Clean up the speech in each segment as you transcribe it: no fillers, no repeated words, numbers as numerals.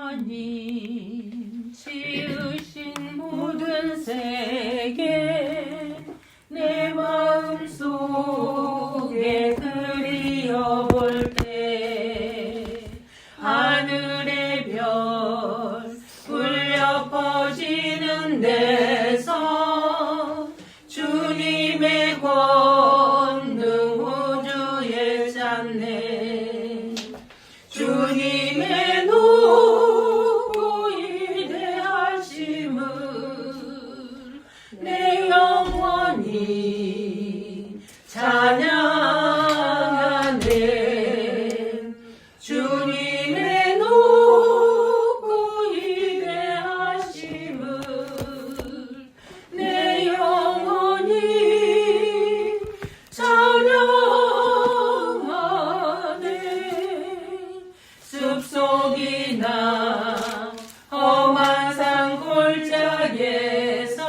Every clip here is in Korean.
하나님 지으신 모든 세계 내 마음속에 그리어볼 때 하늘의 별 울려 퍼지는 데서 주님의 권능 우주에 찾네. 주님의 높고 위대하심을 내 영원히 찬양하네. 주님의 높고 위대하심을 내 영원히 찬양하네. 숲속이나 험한 산 골짜기에서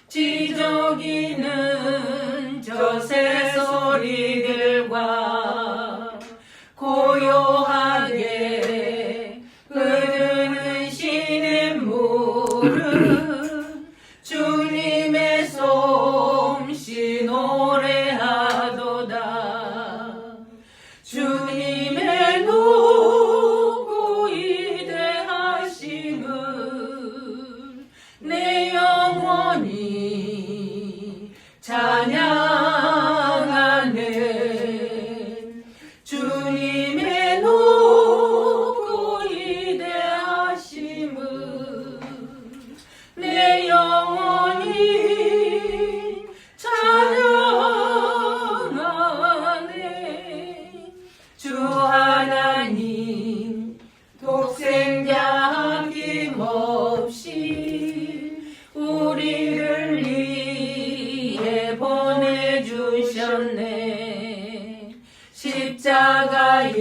지저귀는 저 새소리들과 고요하게 흐르는 시냇물은 주님의 솜씨 노래하도다. 주님의 높고 위대하심을 내 영원히 찬양하네. 주님의 높고 위대하심을 내 영원히 찬양하네. 주 하나님 독생자 아낌없이 우리를 위해 보내주셨네. 십자가에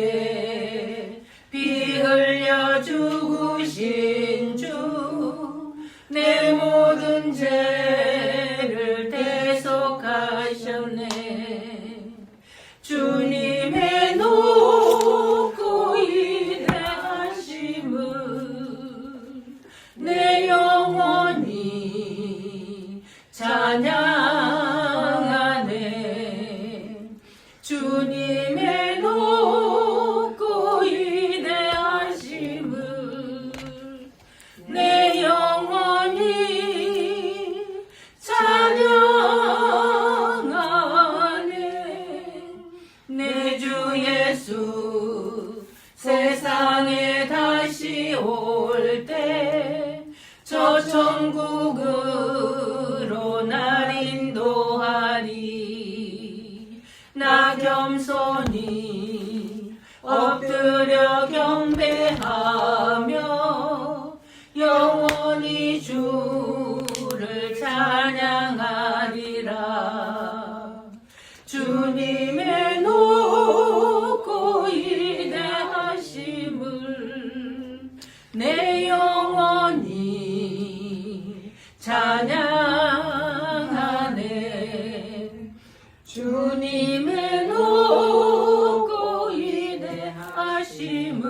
피 흘려 죽으신 주 내 모든 죄를 대속하셨네. 주님의 높고 위대하심을 내 영원히 찬양하네. 주님의 높고 위대하심을 내 영원히 찬양하네. 내 주 예수 세상에 다시 올 때 저 천국으로 날 인도하리. 나 겸손히 엎드려 경배하며 영원히 주를 찬양하리라. 주님의 높고 위대하심을 내 영원히 찬양하네. 주님의 높고 위대하심을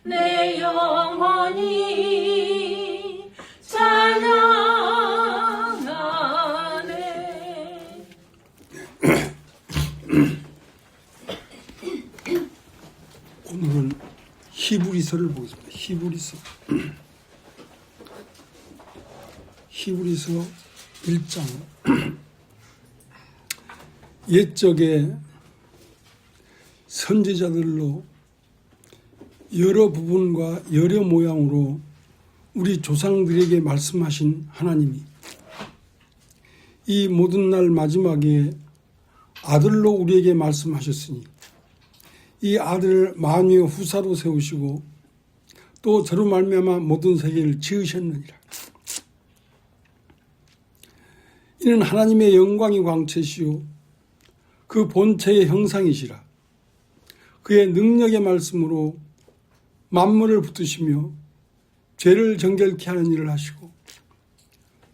내 영원히 찬양하네. 오늘은 히브리서를 보겠습니다. 히브리서 1장. 옛적에 선지자들로 여러 부분과 여러 모양으로 우리 조상들에게 말씀하신 하나님이 이 모든 날 마지막에 아들로 우리에게 말씀하셨으니 이 아들을 만유의 후사로 세우시고 또 저로 말미암아 모든 세계를 지으셨느니라. 이는 하나님의 영광이 광채시요 그 본체의 형상이시라. 그의 능력의 말씀으로 만물을 붙드시며 죄를 정결케 하는 일을 하시고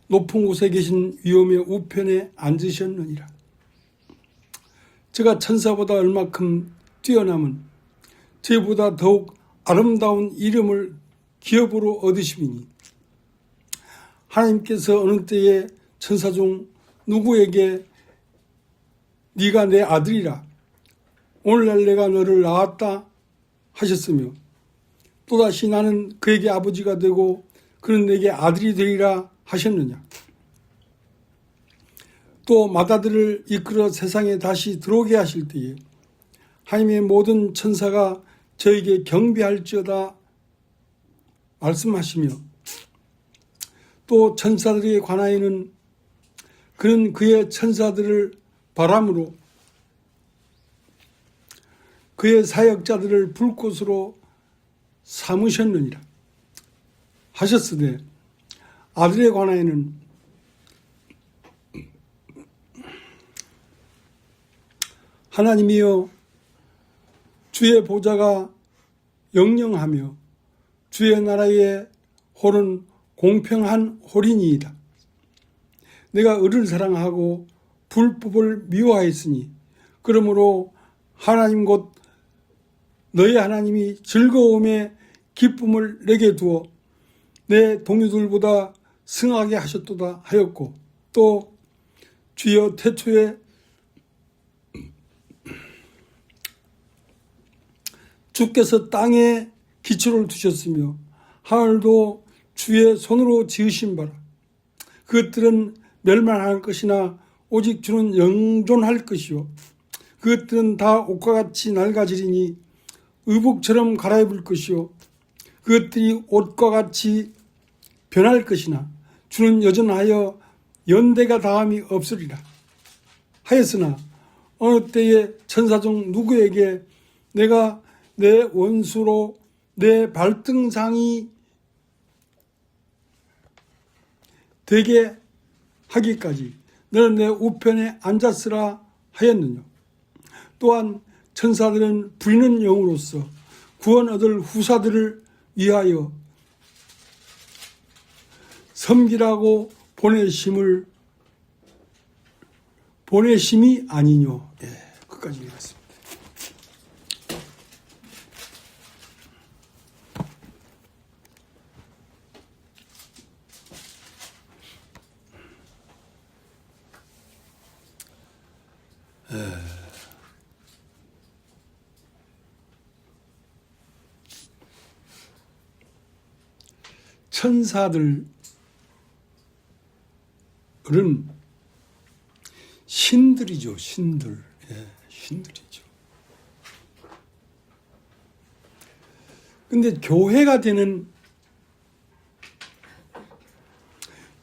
높은 곳에 계신 위엄의 우편에 앉으셨느니라. 저가 천사보다 얼마큼 뛰어남은 저보다 더욱 아름다운 이름을 기업으로 얻으심이니 하나님께서 어느 때에 천사 중 누구에게 네가 내 아들이라 오늘날 내가 너를 낳았다 하셨으며 또다시 나는 그에게 아버지가 되고 그는 내게 아들이 되리라 하셨느냐. 또 맏아들을 이끌어 세상에 다시 들어오게 하실 때에 하나님의 모든 천사가 저에게 경배할지어다 말씀하시며 또 천사들에 관하여는 그는 그의 천사들을 바람으로 그의 사역자들을 불꽃으로 삼으셨느니라 하셨으되 아들에 관하여는 하나님이여 주의 보좌가 영영하며 주의 나라의 홀은 공평한 홀이니이다. 내가 을을 사랑하고 불법을 미워하였으니 그러므로 하나님 곧 너희 하나님이 즐거움에 기쁨을 내게 두어 내 동료들보다 승하게 하셨도다 하였고 또 주여 태초에 주께서 땅에 기초를 두셨으며 하늘도 주의 손으로 지으신 바라. 그것들은 멸망할 것이나 오직 주는 영존할 것이요 그것들은 다 옷과 같이 낡아지리니 의복처럼 갈아입을 것이요 그것들이 옷과 같이 변할 것이나 주는 여전하여 연대가 다함이 없으리라 하였으나 어느 때에 천사 중 누구에게 내가 내 원수로 내 발등상이 되게 하기까지 너는 내 우편에 앉았으라 하였느냐. 또한 천사들은 부리는 영으로서 구원 얻을 후사들을 위하여 섬기라고 보내심이 아니뇨. 예, 끝까지 읽었습니다. 천사들은 신들이죠. 신들. 예, 신들이죠. 근데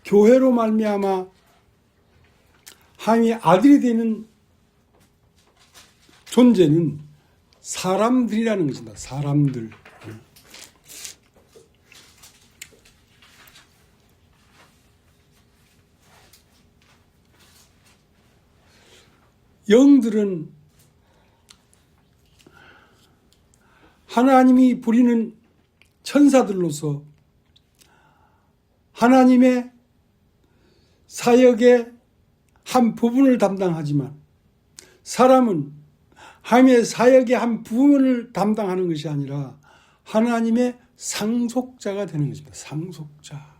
교회로 말미암아 하나님의 아들이 되는 존재는 사람들이라는 것입니다. 사람들. 영들은 하나님이 부리는 천사들로서 하나님의 사역의 한 부분을 담당하지만 사람은 하나님의 사역의 한 부분을 담당하는 것이 아니라 하나님의 상속자가 되는 것입니다. 상속자.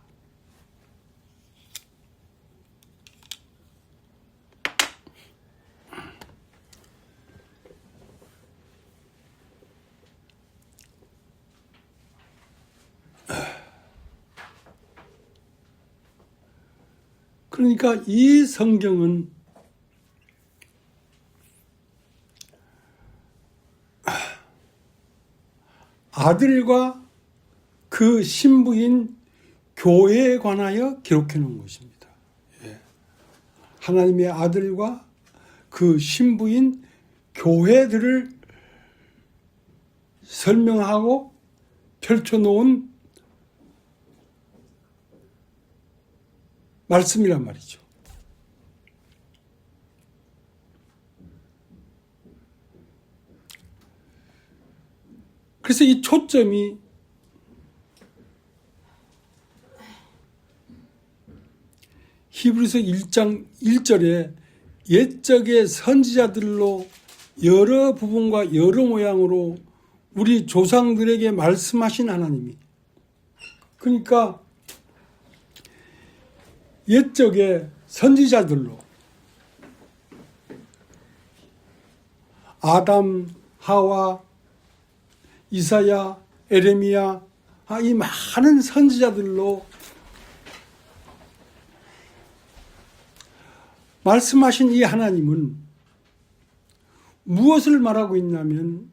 그러니까 이 성경은 아들과 그 신부인 교회에 관하여 기록해 놓은 것입니다. 예. 하나님의 아들과 그 신부인 교회들을 설명하고 펼쳐놓은 말씀이란 말이죠. 그래서 이 초점이 히브리서 1장 1절에 옛적의 선지자들로 여러 부분과 여러 모양으로 우리 조상들에게 말씀하신 하나님이, 그러니까 옛적의 선지자들로 아담, 하와, 이사야, 에레미야, 이 많은 선지자들로 말씀하신 이 하나님은 무엇을 말하고 있냐면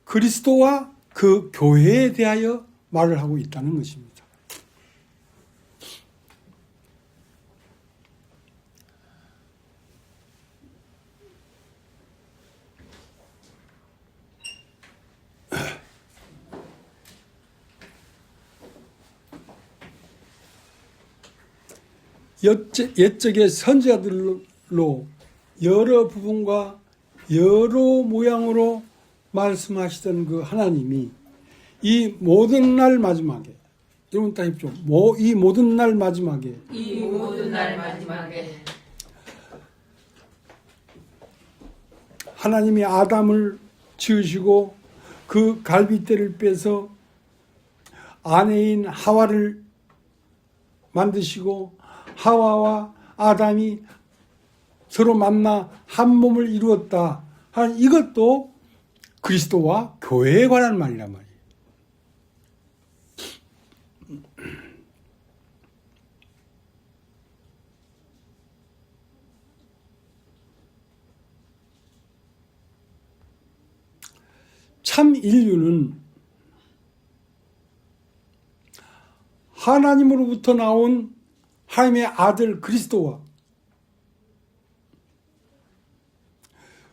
그리스도와 그 교회에 대하여 말을 하고 있다는 것입니다. 옛적의 선지자들로 여러 부분과 여러 모양으로 말씀하시던 그 하나님이 이 모든 날 마지막에, 여러분 따십시오. 이 모든 날 마지막에, 이 모든 날 마지막에 하나님이 아담을 지으시고 그 갈빗대를 빼서 아내인 하와를 만드시고 하와와 아담이 서로 만나 한 몸을 이루었다. 이것도 그리스도와 교회에 관한 말이란 말이에요. 참 인류는 하나님으로부터 나온 하나님의 아들 그리스도와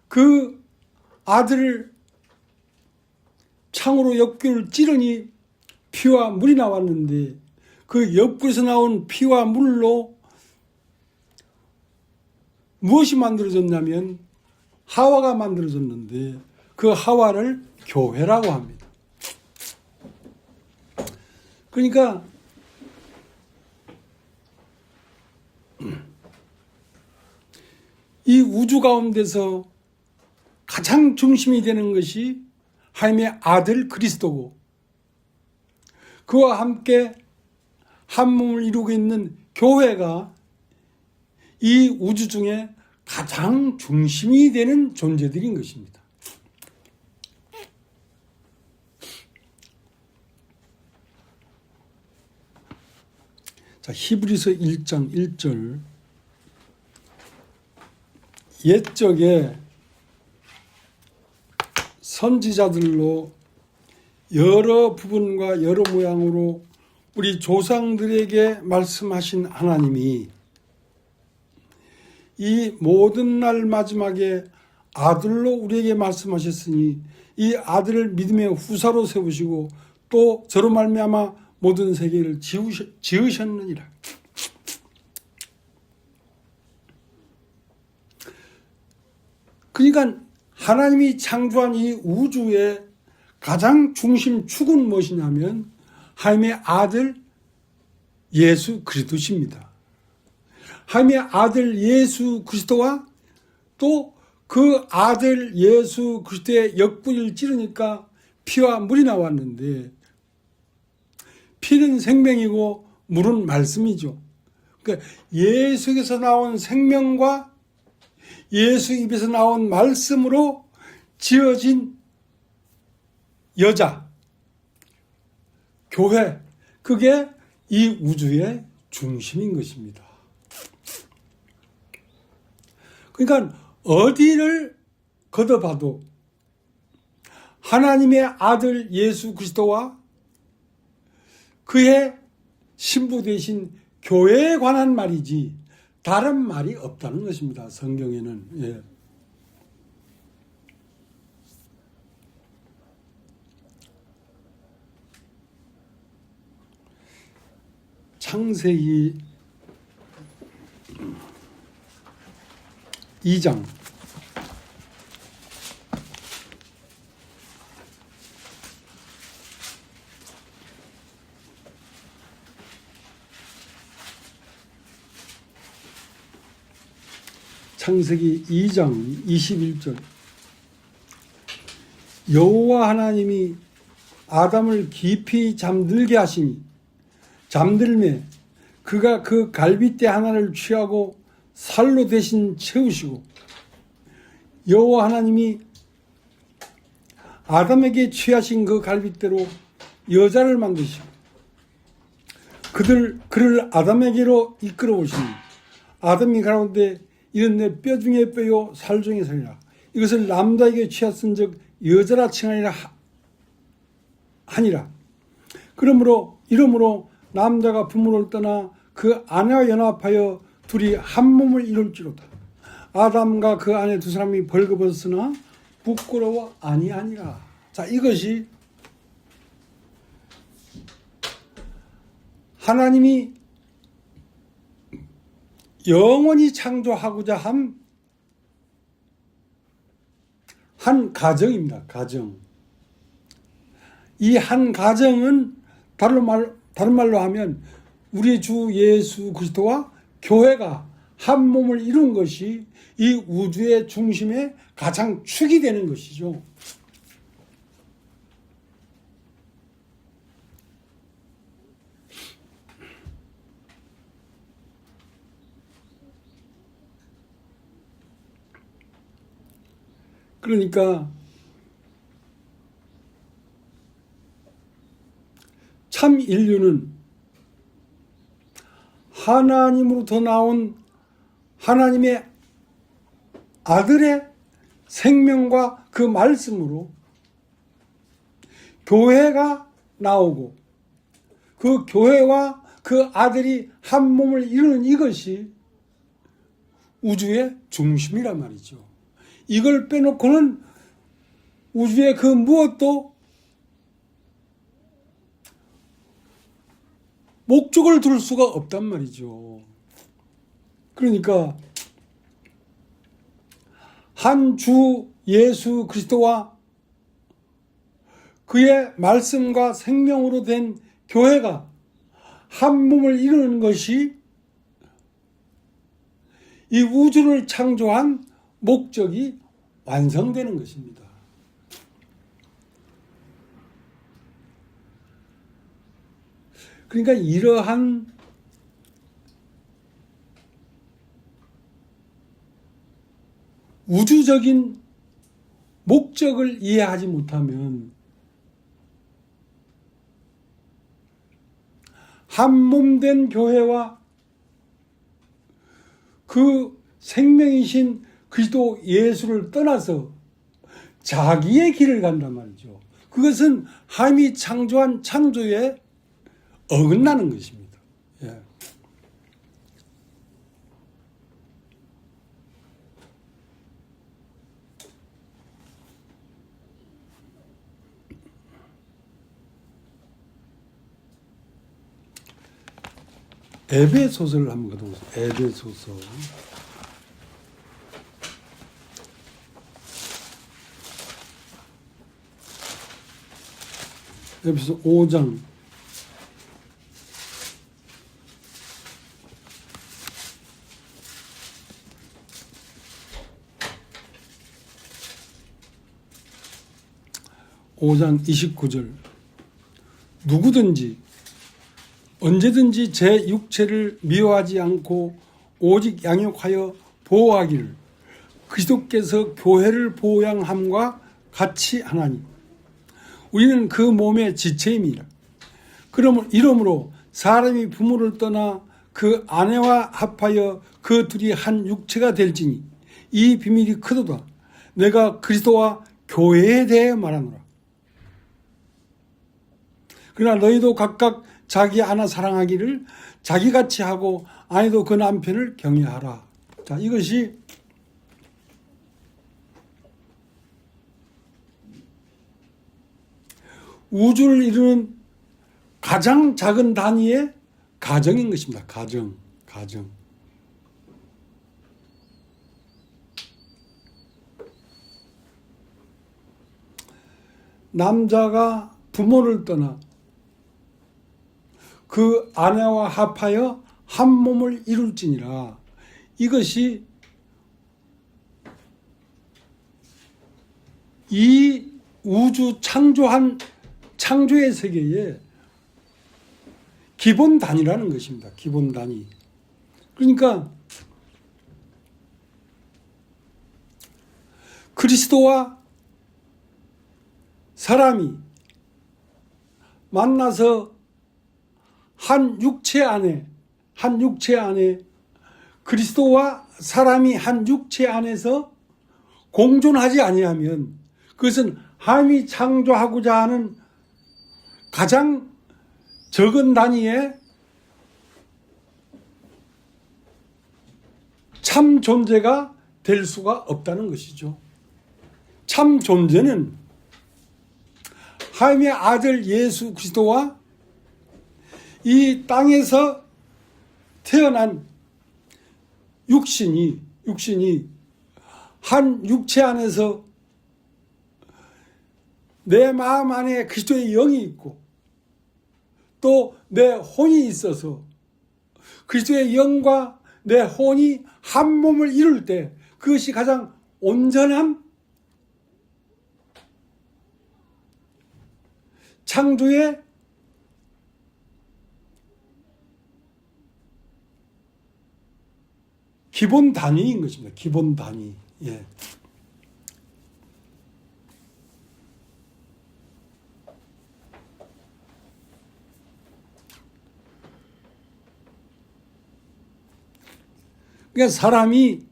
그 아들을 창으로 옆구리를 찌르니 피와 물이 나왔는데 그 옆구리에서 나온 피와 물로 무엇이 만들어졌냐면 하와가 만들어졌는데 그 하와를 교회라고 합니다. 그러니까 이 우주 가운데서 가장 중심이 되는 것이 하나님의 아들 그리스도고 그와 함께 한 몸을 이루고 있는 교회가 이 우주 중에 가장 중심이 되는 존재들인 것입니다. 자, 히브리서 1장 1절 옛적에 선지자들로 여러 부분과 여러 모양으로 우리 조상들에게 말씀하신 하나님이 이 모든 날 마지막에 아들로 우리에게 말씀하셨으니 이 아들을 믿음의 후사로 세우시고 또 저로 말미암아 모든 세계를 지으셨느니라. 그러니까 하나님이 창조한 이 우주의 가장 중심 축은 무엇이냐면 하나님의 아들 예수 그리스도십니다. 하나님의 아들 예수 그리스도와 또 그 아들 예수 그리스도의 옆구리를 찌르니까 피와 물이 나왔는데 피는 생명이고 물은 말씀이죠. 그러니까 예수에게서 나온 생명과 예수 입에서 나온 말씀으로 지어진 여자, 교회, 그게 이 우주의 중심인 것입니다. 그러니까 어디를 걷어봐도 하나님의 아들 예수 그리스도와 그의 신부 되신 교회에 관한 말이지 다른 말이 없다는 것입니다. 성경에는. 예. 창세기 2장 창세기 2장 21절 여호와 하나님이 아담을 깊이 잠들게 하시니 잠들매 그가 그 갈빗대 하나를 취하고 살로 대신 채우시고 여호와 하나님이 아담에게 취하신 그 갈빗대로 여자를 만드시고 그를 아담에게로 이끌어 오시니 아담이 가라온데 이는 내 뼈 중에 뼈요 살 중에 살이라. 이것을 남자에게 취하선즉 여자라 하니라. 이러므로 남자가 부모를 떠나 그 아내와 연합하여 둘이 한 몸을 이룰지로다. 아담과 그 아내 두 사람이 벌거벗으나 부끄러워 아니하니라. 자, 이것이 하나님이 영원히 창조하고자 한 가정입니다. 가정. 이 한 가정은 다른 말로 하면 우리 주 예수 그리스도와 교회가 한 몸을 이룬 것이 이 우주의 중심의 가장 축이 되는 것이죠. 그러니까 참 인류는 하나님으로부터 나온 하나님의 아들의 생명과 그 말씀으로 교회가 나오고 그 교회와 그 아들이 한 몸을 이루는 이것이 우주의 중심이란 말이죠. 이걸 빼놓고는 우주의 그 무엇도 목적을 둘 수가 없단 말이죠. 그러니까 한 주 예수 그리스도와 그의 말씀과 생명으로 된 교회가 한 몸을 이루는 것이 이 우주를 창조한 목적이 완성되는 것입니다. 그러니까 이러한 우주적인 목적을 이해하지 못하면 한 몸 된 교회와 그 생명이신 그리스도 예수를 떠나서 자기의 길을 간단 말이죠. 그것은 하나님이 창조한 창조에 어긋나는 것입니다. 예. 에베소서를 한번 가보세요. 에베소서. 에베소서 5장 5장 29절 누구든지 언제든지 제 육체를 미워하지 않고 오직 양육하여 보호하기를 그리스도께서 교회를 보양함과 같이 하나니 우리는 그 몸의 지체임이라. 이러므로 사람이 부모를 떠나 그 아내와 합하여 그 둘이 한 육체가 될지니 이 비밀이 크도다. 내가 그리스도와 교회에 대해 말하노라. 그러나 너희도 각각 자기 아내 사랑하기를 자기같이 하고 아내도 그 남편을 경외하라. 자, 이것이 우주를 이루는 가장 작은 단위의 가정인 것입니다. 가정. 남자가 부모를 떠나 그 아내와 합하여 한 몸을 이룰지니라. 이것이 이 우주 창조의 세계에 기본 단위라는 것입니다. 기본 단위. 그러니까 그리스도와 사람이 만나서 한 육체 안에 그리스도와 사람이 한 육체 안에서 공존하지 아니하면 그것은 하나님이 창조하고자 하는 가장 적은 단위의 참 존재가 될 수가 없다는 것이죠. 참 존재는 하나님의 아들 예수 그리스도와 이 땅에서 태어난 육신이 한 육체 안에서 내 마음 안에 그리스도의 영이 있고 또 내 혼이 있어서 그리스도의 영과 내 혼이 한 몸을 이룰 때 그것이 가장 온전한 창조의 기본 단위인 것입니다. 기본 단위. 예. 그러니까 사람이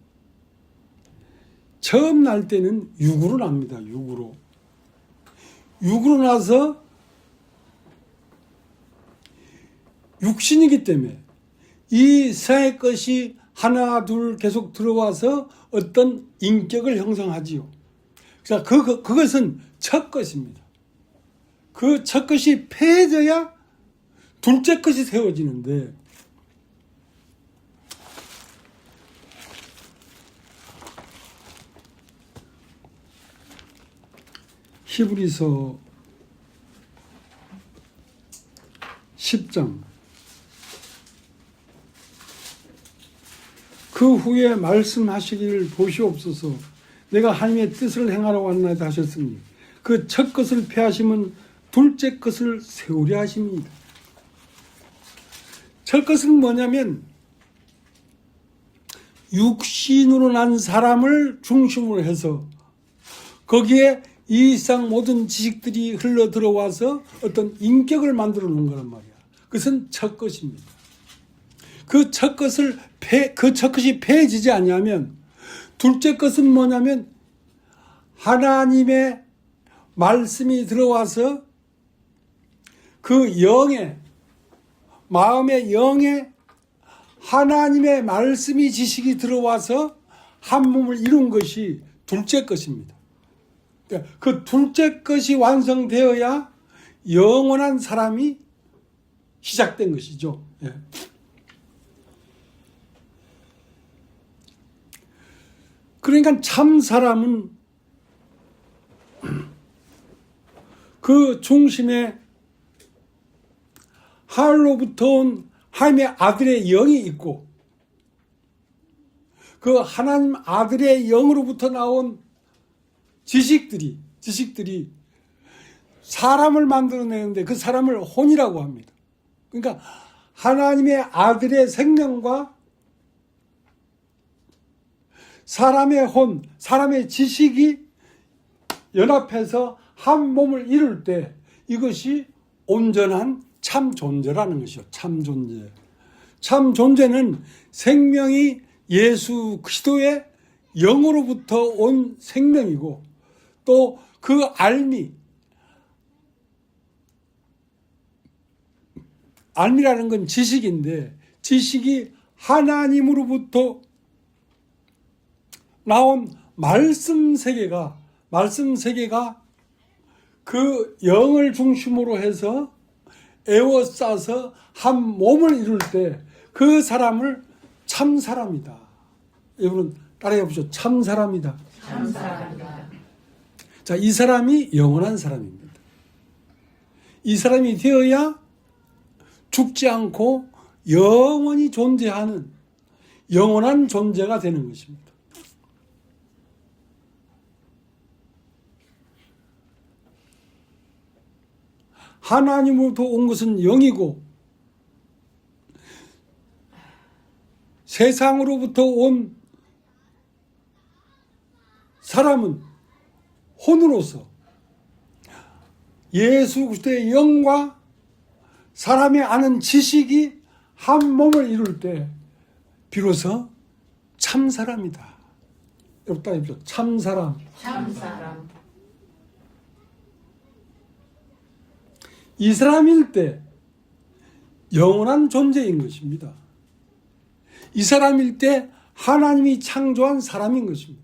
처음 날 때는 육으로 납니다. 육으로 나서 육신이기 때문에 이 세상의 것이 하나 둘 계속 들어와서 어떤 인격을 형성하지요. 그래서 그것은 첫 것입니다. 그 첫 것이 폐해져야 둘째 것이 세워지는데 히브리서 10장 그 후에 말씀하시기를 보시옵소서 내가 하나님의 뜻을 행하러 왔나이다 하셨으니 그 첫 것을 폐하심은 둘째 것을 세우려 하십니다. 첫 것은 뭐냐면 육신으로 난 사람을 중심으로 해서 거기에 이 세상 모든 지식들이 흘러 들어와서 어떤 인격을 만들어 놓은 거란 말이야. 그것은 첫 것입니다. 그 첫 것이 폐해지지 않냐면 둘째 것은 뭐냐면 하나님의 말씀이 들어와서 그 영의 마음의 영에 하나님의 말씀이 지식이 들어와서 한 몸을 이룬 것이 둘째 것입니다. 그 둘째 것이 완성되어야 영원한 사람이 시작된 것이죠. 예. 그러니까 참 사람은 그 중심에 하늘로부터 온 하나님의 아들의 영이 있고 그 하나님 아들의 영으로부터 나온 지식들이 사람을 만들어내는데 그 사람을 혼이라고 합니다. 그러니까 하나님의 아들의 생명과 사람의 혼, 사람의 지식이 연합해서 한 몸을 이룰 때 이것이 온전한 참 존재라는 것이죠. 참 존재. 참 존재는 생명이 예수 그리스도의 영으로부터 온 생명이고 또 그 알미라는 건 지식인데 지식이 하나님으로부터 나온 말씀 세계가 그 영을 중심으로 해서 에워싸서 한 몸을 이룰 때 그 사람을 참 사람이다. 여러분 따라해 보시죠. 참 사람이다. 참 사람이다. 자, 이 사람이 영원한 사람입니다. 이 사람이 되어야 죽지 않고 영원히 존재하는 영원한 존재가 되는 것입니다. 하나님으로부터 온 것은 영이고 세상으로부터 온 사람은 혼으로서 예수 그리스도의 영과 사람이 아는 지식이 한 몸을 이룰 때 비로소 참사람이다. 여러분 따라해보세요. 참사람. 참사람. 이 사람일 때 영원한 존재인 것입니다. 이 사람일 때 하나님이 창조한 사람인 것입니다.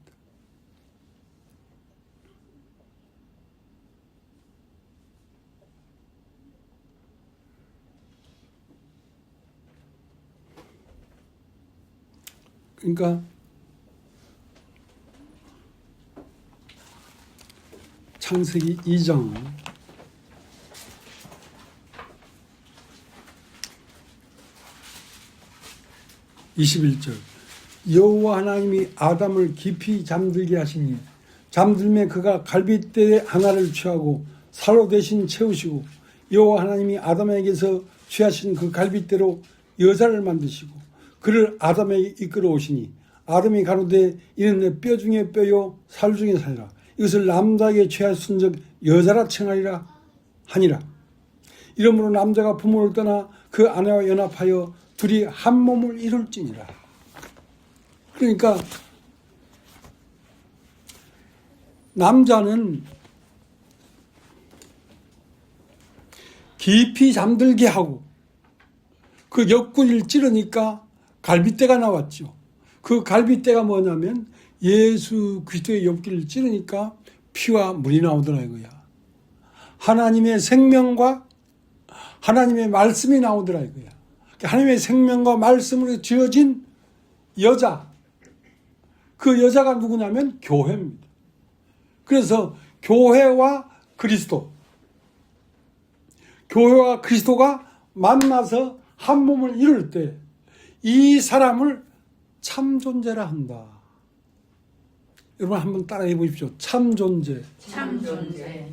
그러니까 창세기 2장 21절 여호와 하나님이 아담을 깊이 잠들게 하시니 잠들매 그가 갈빗대 하나를 취하고 살로 대신 채우시고 여호와 하나님이 아담에게서 취하신 그 갈빗대로 여자를 만드시고 그를 아담에게 이끌어 오시니 아담이 가로되 이는 내 뼈 중에 뼈요 살 중에 살이라 이것을 남자에게 취하신즉 여자라 칭하리라 하니라. 이러므로 남자가 부모를 떠나 그 아내와 연합하여 둘이 한 몸을 이룰지니라. 그러니까 남자는 깊이 잠들게 하고 그 옆구리를 찌르니까 갈빗대가 나왔죠. 그 갈빗대가 뭐냐면 예수 그리스도의 옆구리를 찌르니까 피와 물이 나오더라 이거야. 하나님의 생명과 하나님의 말씀이 나오더라 이거야. 하나님의 생명과 말씀으로 지어진 여자, 그 여자가 누구냐면 교회입니다. 그래서 교회와 그리스도가 만나서 한 몸을 이룰 때 이 사람을 참존재라 한다. 여러분 한번 따라해 보십시오. 참존재. 참존재.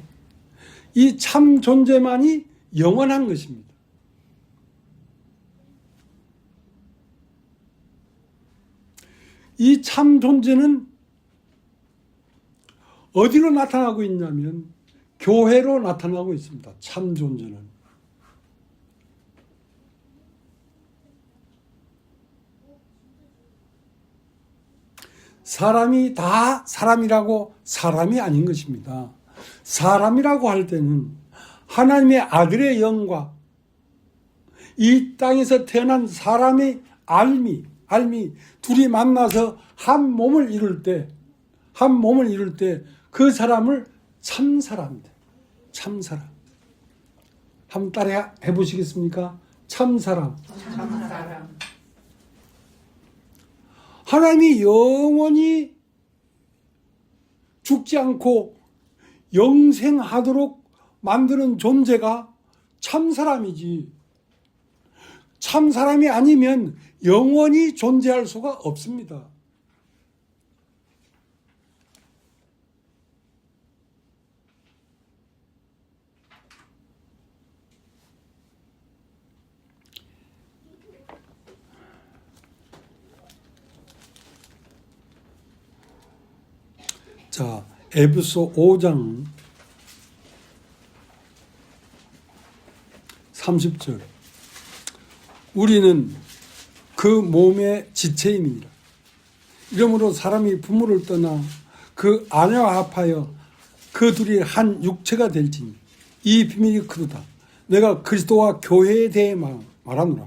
이 참존재만이 영원한 것입니다. 이 참존재는 어디로 나타나고 있냐면 교회로 나타나고 있습니다. 참존재는. 사람이 다 사람이라고 사람이 아닌 것입니다. 사람이라고 할 때는 하나님의 아들의 영과 이 땅에서 태어난 사람의 알미 둘이 만나서 한 몸을 이룰 때 그 사람을 참사람이다. 참사람. 한번 따라 해보시겠습니까? 참사람. 참사람. 하나님이 영원히 죽지 않고 영생하도록 만드는 존재가 참사람이지. 참사람이 아니면 영원히 존재할 수가 없습니다. 자, 에베소 5장 30절 우리는 그 몸의 지체임이니라. 이러므로 사람이 부모를 떠나 그 아내와 합하여 그 둘이 한 육체가 될지니 이 비밀이 크도다. 내가 그리스도와 교회에 대해 말하노라.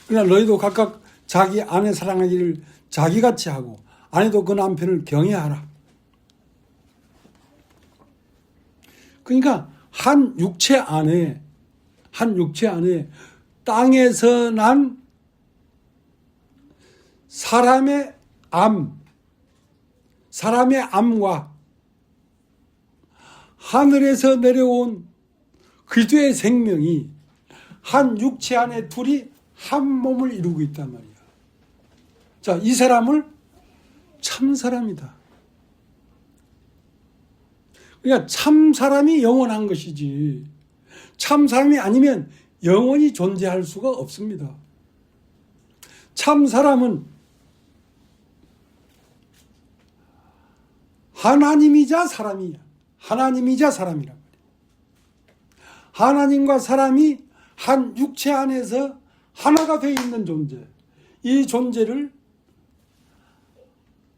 그러나 너희도 각각 자기 아내 사랑하기를 자기같이 하고 아내도 그 남편을 경외하라. 그러니까 한 육체 안에 땅에서 난 사람의 암과 하늘에서 내려온 그리스도의 생명이 한 육체 안에 둘이 한 몸을 이루고 있단 말이야. 자, 이 사람을 참사람이다. 그러니까 참사람이 영원한 것이지 참 사람이 아니면 영원히 존재할 수가 없습니다. 참 사람은 하나님이자 사람이야. 하나님이자 사람이란 말이야. 하나님과 사람이 한 육체 안에서 하나가 되어 있는 존재. 이 존재를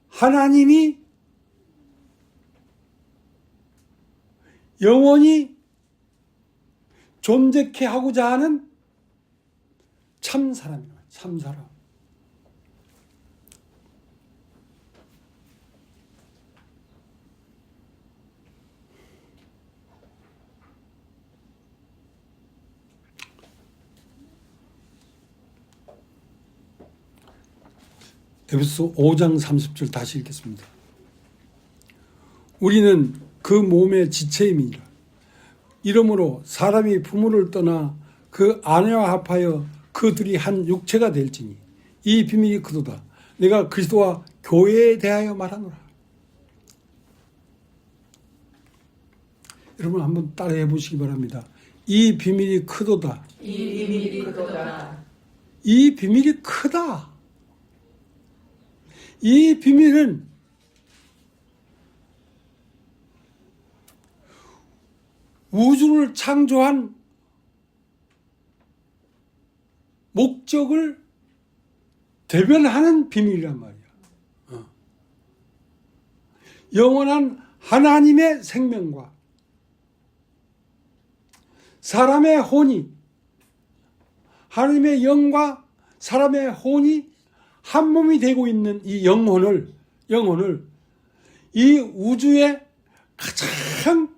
하나님이 영원히 존재케 하고자 하는 참 사람이야. 참 사람. 에베소 5장 30절 다시 읽겠습니다. 우리는 그 몸의 지체임이니라. 이러므로 사람이 부모를 떠나 그 아내와 합하여 그 둘이 한 육체가 될지니 이 비밀이 그도다. 내가 그리스도와 교회에 대하여 말하노라. 여러분 한번 따라해 보시기 바랍니다. 이 비밀이 크도다. 이 비밀이 그도다. 이 비밀이 크다. 이 비밀은 우주를 창조한 목적을 대변하는 비밀이란 말이야. 영원한 하나님의 생명과 사람의 혼이, 하나님의 영과 사람의 혼이 한 몸이 되고 있는 이 영혼을 이 우주의 가장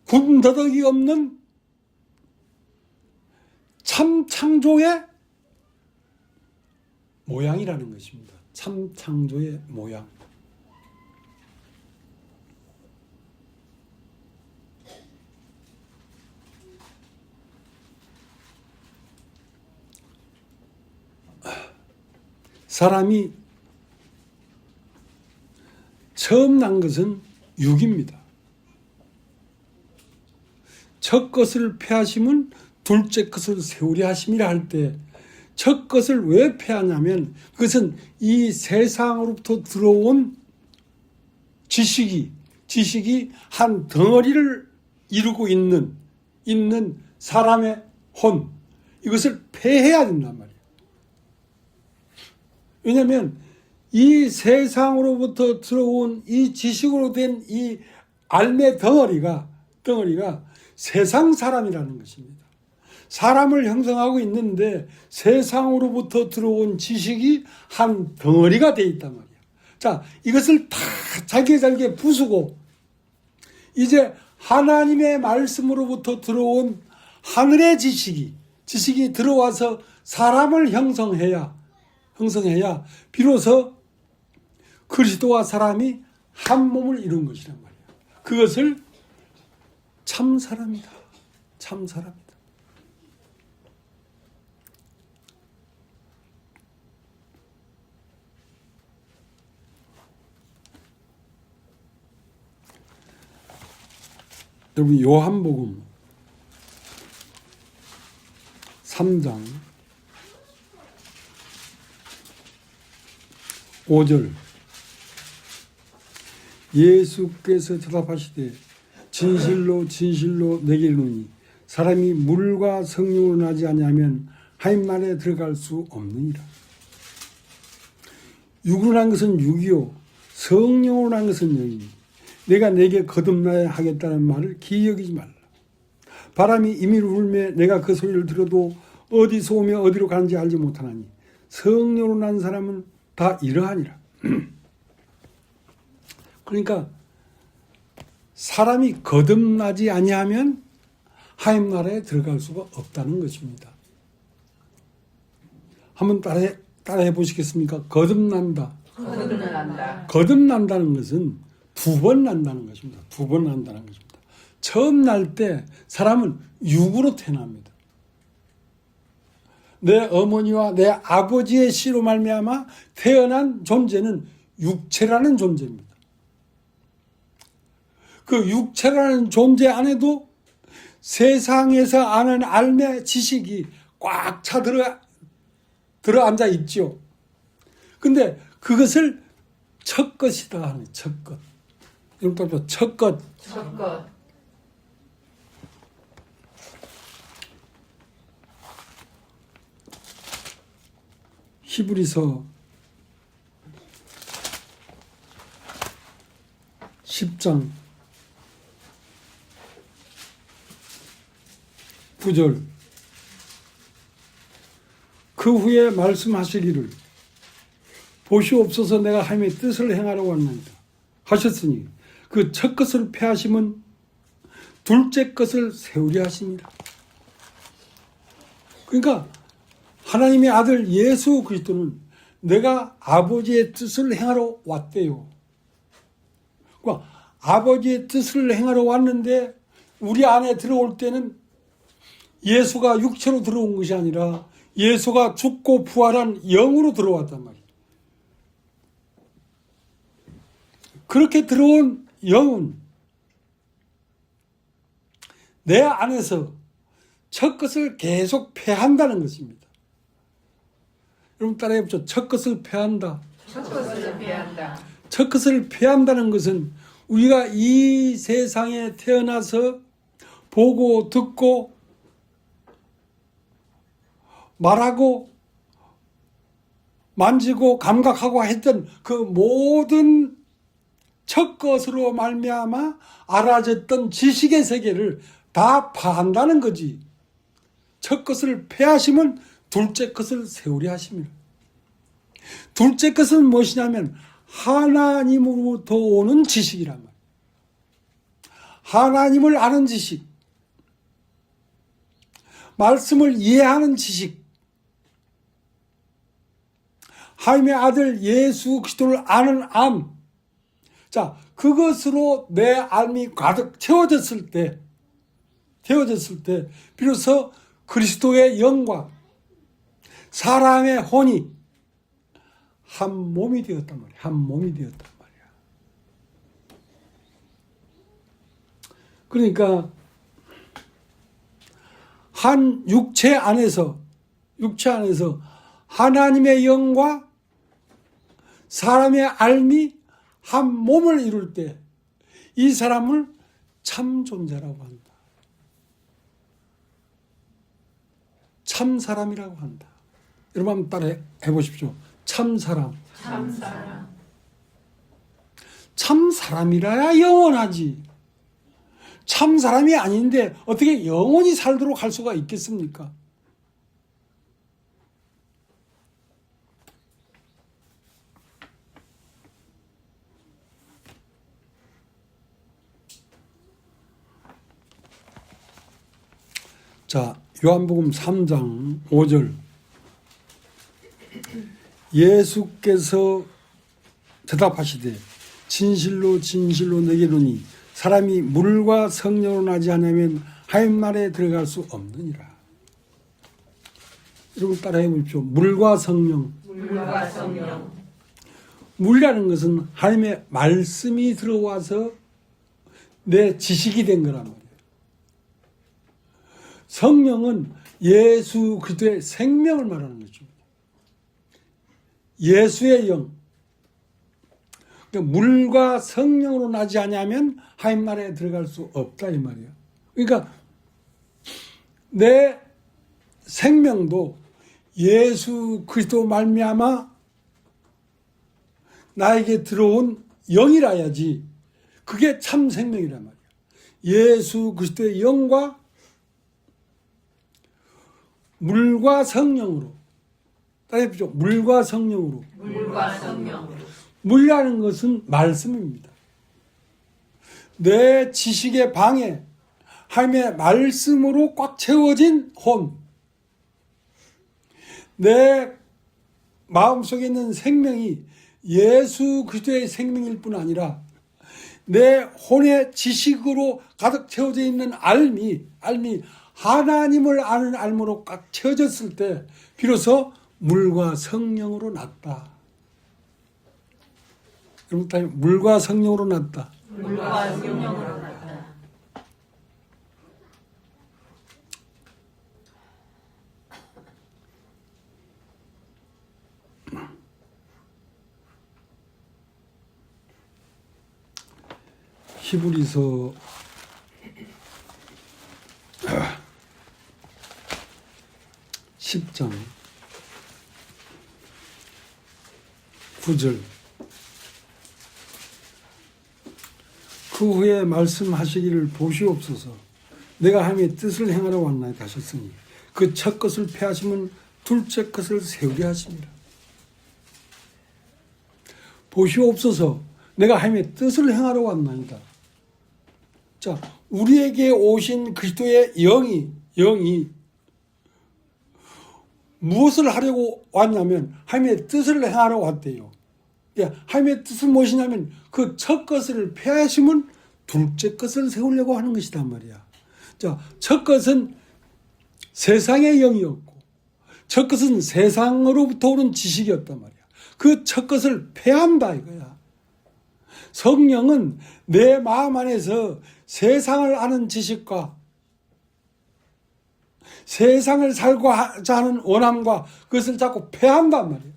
군더더기 없는 참 창조의 모양이라는 것입니다. 참 창조의 모양. 사람이 처음 난 것은 육입니다. 첫 것을 패하심은 둘째 것을 세우려 하심이라 할 때 첫 것을 왜 패하냐면 그것은 이 세상으로부터 들어온 지식이 한 덩어리를 이루고 있는 사람의 혼, 이것을 패해야 된단 말이에요. 왜냐하면 이 세상으로부터 들어온 이 지식으로 된 이 알매 덩어리가 세상 사람이라는 것입니다. 사람을 형성하고 있는데 세상으로부터 들어온 지식이 한 덩어리가 되어 있단 말이야. 자, 이것을 다 잘게 부수고 이제 하나님의 말씀으로부터 들어온 하늘의 지식이 들어와서 사람을 형성해야 비로소 그리스도와 사람이 한 몸을 이룬 것이란 말이야. 그것을 참 사람이다. 참 사람이다. 여러분 요한복음 3장 5절 예수께서 대답하시되 진실로 진실로 내게 이르노니 사람이 물과 성령으로 나지 아니하면 하나님 나라에 들어갈 수 없느니라. 육으로 난 것은 육이요 성령으로 난 것은 영이니 내가 내게 거듭나야 하겠다는 말을 기억이지 말라. 바람이 임의로 불매 내가 그 소리를 들어도 어디서 오며 어디로 가는지 알지 못하나니 성령으로 난 사람은 다 이러하니라. 그러니까 사람이 거듭나지 아니하면 하나님 나라에 들어갈 수가 없다는 것입니다. 한번 따라해 보시겠습니까? 거듭난다. 거듭난다는 것은 두 번 난다는 것입니다. 두 번 난다는 것입니다. 처음 날 때 사람은 육으로 태어납니다. 내 어머니와 내 아버지의 씨로 말미암아 태어난 존재는 육체라는 존재입니다. 그 육체라는 존재 안에도 세상에서 아는 알매 지식이 꽉 차 들어 앉아 있죠. 근데 그것을 첫 것이다 하는 첫 것. 여러분 첫 것. 첫 것. 히브리서 10장 9절. 그 후에 말씀하시기를 보시옵소서 내가 하나님의 뜻을 행하려고 합니다 하셨으니 그 첫 것을 폐하심은 둘째 것을 세우려 하십니다. 그러니까 하나님의 아들 예수 그리스도는 내가 아버지의 뜻을 행하러 왔대요. 그러니까 아버지의 뜻을 행하러 왔는데 우리 안에 들어올 때는 예수가 육체로 들어온 것이 아니라 예수가 죽고 부활한 영으로 들어왔단 말이에요. 그렇게 들어온 영은 내 안에서 첫 것을 계속 폐한다는 것입니다. 여러분 따라해보죠. 첫 것을 폐한다. 첫 것을 폐한다. 첫 것을 폐한다는 것은 우리가 이 세상에 태어나서 보고 듣고 말하고 만지고 감각하고 했던 그 모든 첫 것으로 말미암아 알아졌던 지식의 세계를 다 파한다는 거지. 첫 것을 폐하시면 둘째 것을 세우려 하십니다. 둘째 것은 무엇이냐면 하나님으로부터 오는 지식이란 말이에요. 하나님을 아는 지식, 말씀을 이해하는 지식, 하나님의 아들 예수 그리스도를 아는 암. 자, 그것으로 내 삶이 가득 채워졌을 때 비로소 그리스도의 영과 사람의 혼이 한 몸이 되었단 말이야. 한 몸이 되었단 말이야. 그러니까 한 육체 안에서 하나님의 영과 사람의 알미 한 몸을 이룰 때 이 사람을 참 존재라고 한다. 참 사람이라고 한다. 여러분 한번 따라 해보십시오. 참 사람. 참 사람. 참 사람이라야 영원하지. 참 사람이 아닌데 어떻게 영원히 살도록 할 수가 있겠습니까? 자, 요한복음 3장 5절. 예수께서 대답하시되 진실로 진실로 내게 이르노니 사람이 물과 성령으로 나지 않으면 하나님 나라에 들어갈 수 없느니라. 여러분 따라해 보십시오. 물과 성령. 물과 성령. 물이라는 것은 하나님의 말씀이 들어와서 내 지식이 된 거란 말이에요. 성령은 예수 그리스도의 생명을 말하는 거죠. 예수의 영. 그러니까 물과 성령으로 나지 않으면 하나님 나라에 들어갈 수 없다 이 말이에요. 그러니까 내 생명도 예수 그리스도 말미암아 나에게 들어온 영이라야지 그게 참 생명이란 말이에요. 예수 그리스도의 영과 물과 성령으로 따라해보죠. 물과 성령으로. 물과 성령으로. 물이라는 것은 말씀입니다. 내 지식의 방에 하나님의 말씀으로 꽉 채워진 혼. 내 마음속에 있는 생명이 예수 그리스도의 생명일 뿐 아니라 내 혼의 지식으로 가득 채워져 있는 알미 하나님을 아는 알므로 꽉 채워졌을 때 비로소 물과 성령으로 났다. 여러분, 물과 성령으로 났다. 물과 성령으로 나타나 히브리서 10장 9절 그 후에 말씀하시기를 보시옵소서 내가 하나님의 뜻을 행하러 왔나이다 하셨으니 그 첫 것을 패하시면 둘째 것을 세우게 하십니다. 보시옵소서 내가 하나님의 뜻을 행하러 왔나이다. 자, 우리에게 오신 그리스도의 영이 무엇을 하려고 왔냐면 하나님의 뜻을 행하러 왔대요. 하나님의 뜻은 무엇이냐면 그 첫 것을 폐하시면 둘째 것을 세우려고 하는 것이단 말이야. 자, 첫 것은 세상의 영이었고 첫 것은 세상으로부터 오는 지식이었단 말이야. 그 첫 것을 폐한다 이거야. 성령은 내 마음 안에서 세상을 아는 지식과 세상을 살고자 하는 원함과 그것을 자꾸 폐한단 말이에요.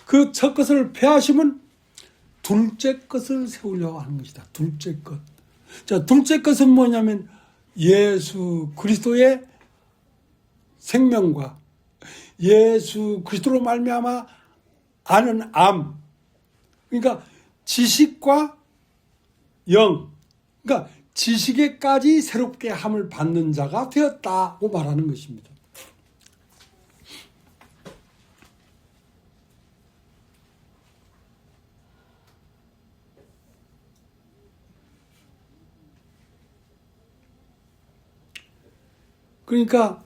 그 첫 것을 폐하시면 둘째 것을 세우려고 하는 것이다. 둘째 것. 자, 둘째 것은 뭐냐면 예수 그리스도의 생명과 예수 그리스도로 말미암아 아는 암. 그러니까 지식과 영. 그러니까 지식에까지 새롭게 함을 받는 자가 되었다고 말하는 것입니다. 그러니까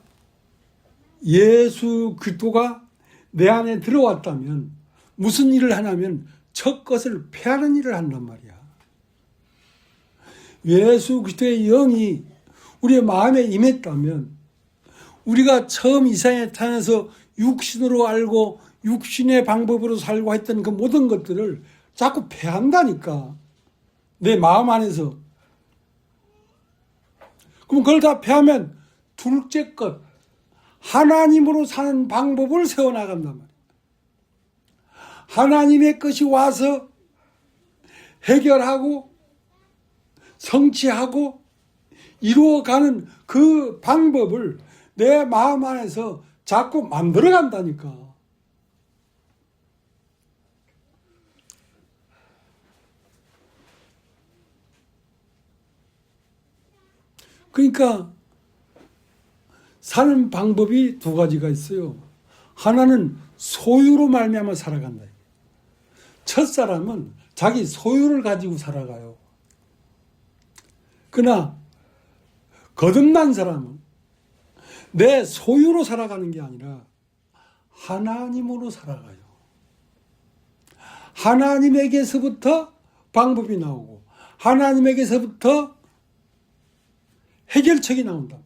예수 그리스도가 내 안에 들어왔다면 무슨 일을 하냐면 첫 것을 폐하는 일을 한단 말이야. 예수 그리스도의 영이 우리의 마음에 임했다면 우리가 처음 이 세상에 태어나서 육신으로 알고 육신의 방법으로 살고 했던 그 모든 것들을 자꾸 폐한다니까. 내 마음 안에서. 그럼 그걸 다 폐하면 둘째 것, 하나님으로 사는 방법을 세워나간단 말이야. 하나님의 것이 와서 해결하고 성취하고 이루어가는 그 방법을 내 마음 안에서 자꾸 만들어간다니까. 그러니까 사는 방법이 두 가지가 있어요. 하나는 소유로 말미암아 살아간다. 첫사람은 자기 소유를 가지고 살아가요. 그러나 거듭난 사람은 내 소유로 살아가는 게 아니라 하나님으로 살아가요. 하나님에게서부터 방법이 나오고 하나님에게서부터 해결책이 나온다.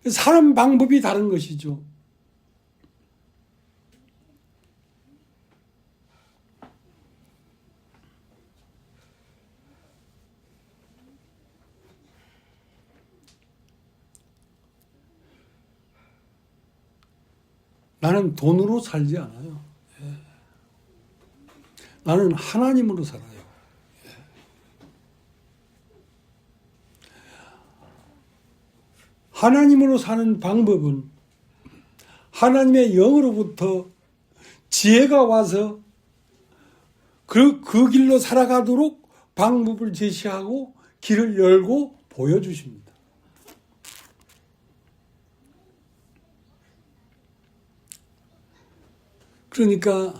사는 방법이 다른 것이죠. 나는 돈으로 살지 않아요. 나는 하나님으로 살아요. 하나님으로 사는 방법은 하나님의 영으로부터 지혜가 와서 그 길로 살아가도록 방법을 제시하고 길을 열고 보여주십니다. 그러니까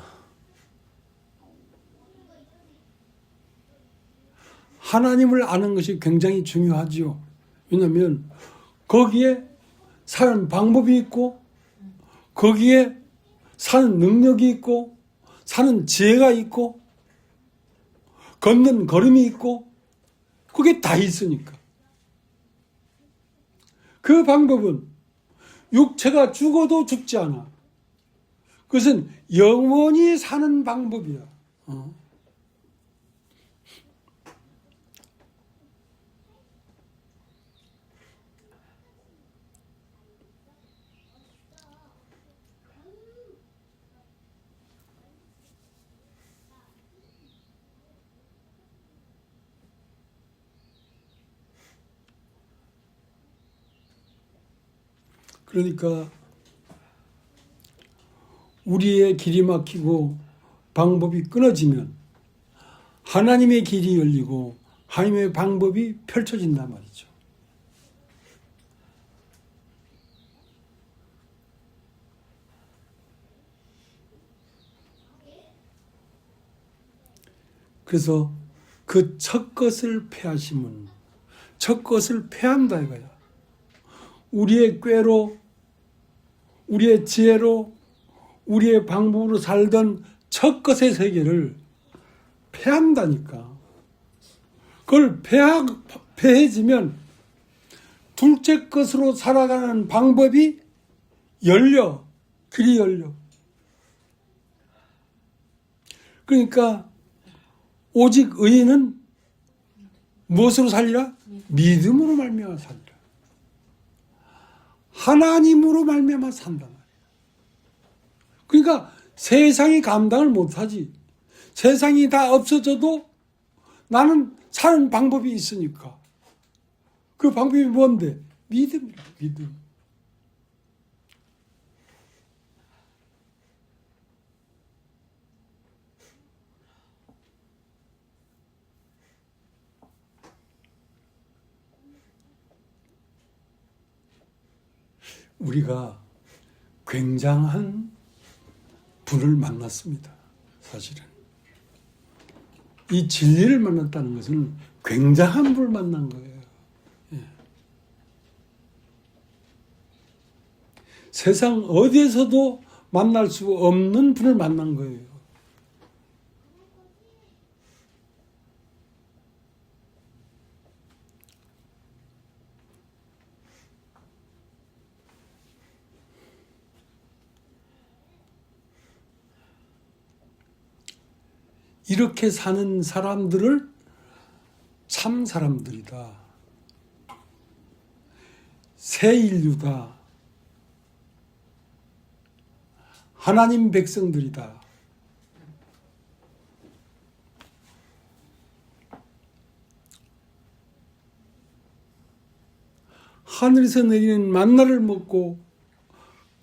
하나님을 아는 것이 굉장히 중요하지요. 왜냐하면 거기에 사는 방법이 있고 거기에 사는 능력이 있고 사는 지혜가 있고 걷는 걸음이 있고 그게 다 있으니까. 그 방법은 육체가 죽어도 죽지 않아. 그것은 영원히 사는 방법이야. 그러니까 우리의 길이 막히고 방법이 끊어지면 하나님의 길이 열리고 하나님의 방법이 펼쳐진단 말이죠. 그래서 그 첫 것을 패하심은 첫 것을 패한다 이거야. 우리의 꾀로, 우리의 지혜로, 우리의 방법으로 살던 첫 것의 세계를 패한다니까. 그걸 패해지면 둘째 것으로 살아가는 방법이 열려. 길이 열려. 그러니까 오직 의인은 무엇으로 살리라? 믿음으로 말미암아 살리라. 하나님으로 말미암아 산단 말이에요. 그러니까 세상이 감당을 못하지. 세상이 다 없어져도 나는 사는 방법이 있으니까. 그 방법이 뭔데? 믿음이라, 믿음. 우리가 굉장한 분을 만났습니다. 사실은. 이 진리를 만났다는 것은 굉장한 분을 만난 거예요. 예. 세상 어디에서도 만날 수 없는 분을 만난 거예요. 이렇게 사는 사람들을 참 사람들이다. 새 인류다. 하나님 백성들이다. 하늘에서 내리는 만나를 먹고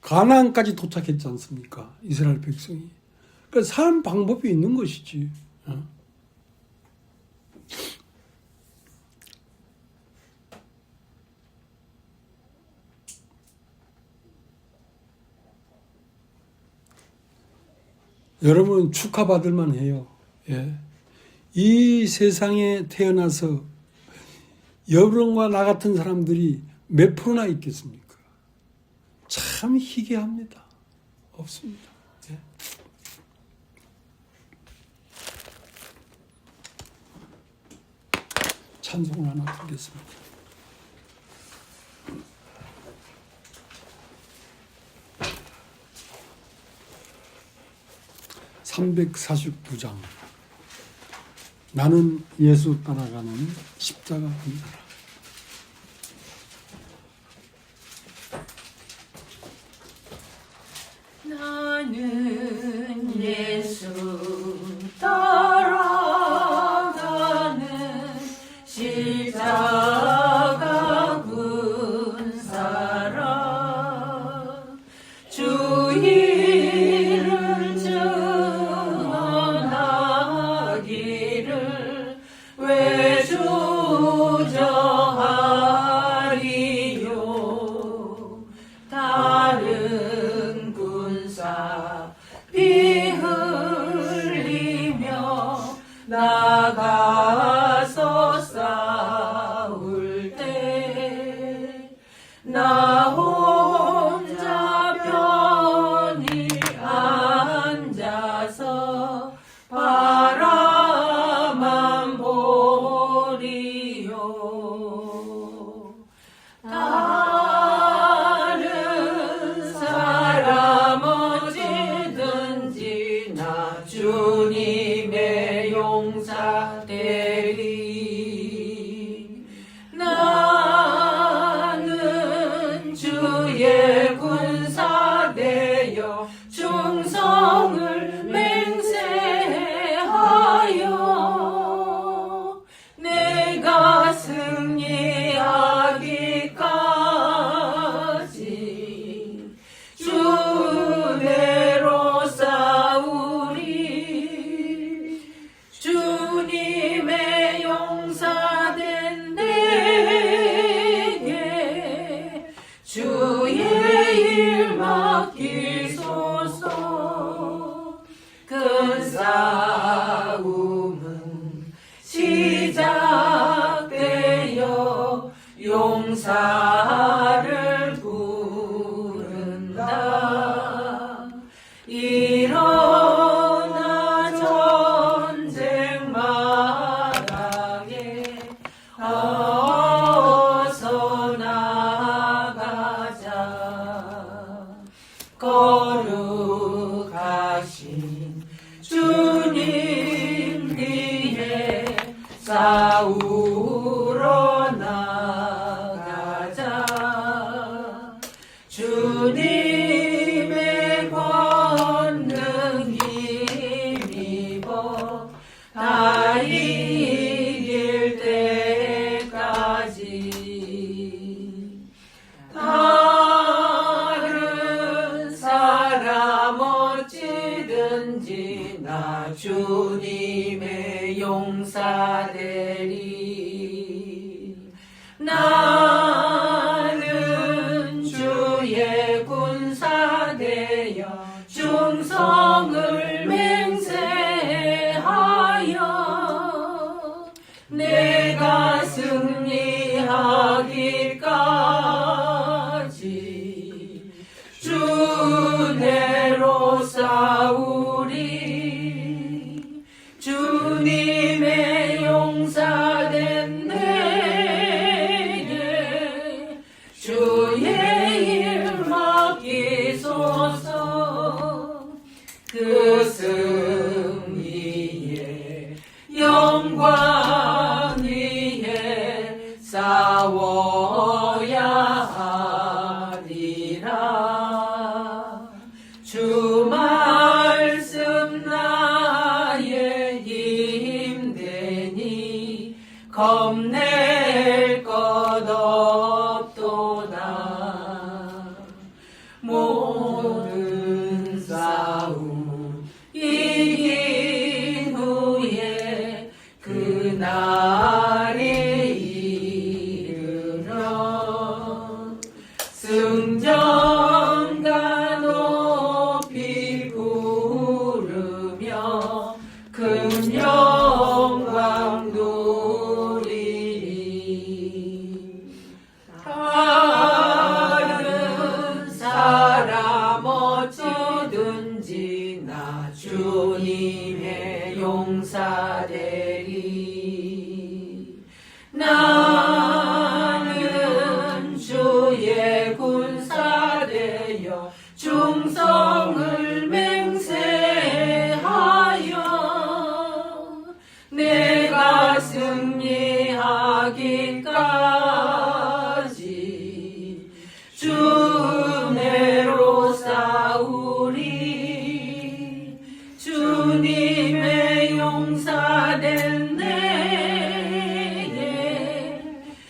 가나안까지 도착했지 않습니까? 이스라엘 백성이. 그러니까 사는 방법이 있는 것이지. 여러분 축하받을 만해요. 예. 이 세상에 태어나서 여러분과 나 같은 사람들이 몇 프로나 있겠습니까? 참 희귀합니다. 없습니다. 예. 찬송을 하나 드리겠습니다. 349장. 나는 예수 따라가는 십자가 군사라. 나는 예수 따라가는 십자가 군사라. 주 이름 증언하기를 왜 주저하리요. 다른 군사 피 흘리며 나가서 싸울 때 나 혼자 편히 앉아서 바라만 보리요. 다른 사람 어찌든 용사되리. 나는 주의 군사 되어 충성을 맹세하여 내가 승리하기까지 주대로 싸우리. 주님의 용사된 내게 주의 일 맡기소서. 큰 싸움은 시작되어 용사를 부른다. 일어나 전쟁 마당에 어서 나가자. 거룩하신 주님 뒤에 싸우러 나가자. 주님의 권능 힘입어 다 이길 때까지. 다른 사람 어찌든지 나 주님의 용사되리. 나는 주의 군사 되어 충성을 맹세하여 내가 승리하기까지 주대로 싸우리. 주님의 용사된 내게 주의 일 맡기소서. 그 승리의 영광 위에 싸워야 하리라. 주 말씀 나의 힘되니 겁낼 것 없도다. 모든 싸움 이긴 후에 그날에 이르러 승전가 높이 부르며 큰 영광 누리리. 다른 사람 어찌든지 나 주님의 용사되리. 나는 주의 군사 되어 충성을 맹세하여 내가 승리하기까지 주내로 싸우리. 주님의 용사된 내게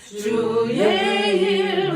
주의 일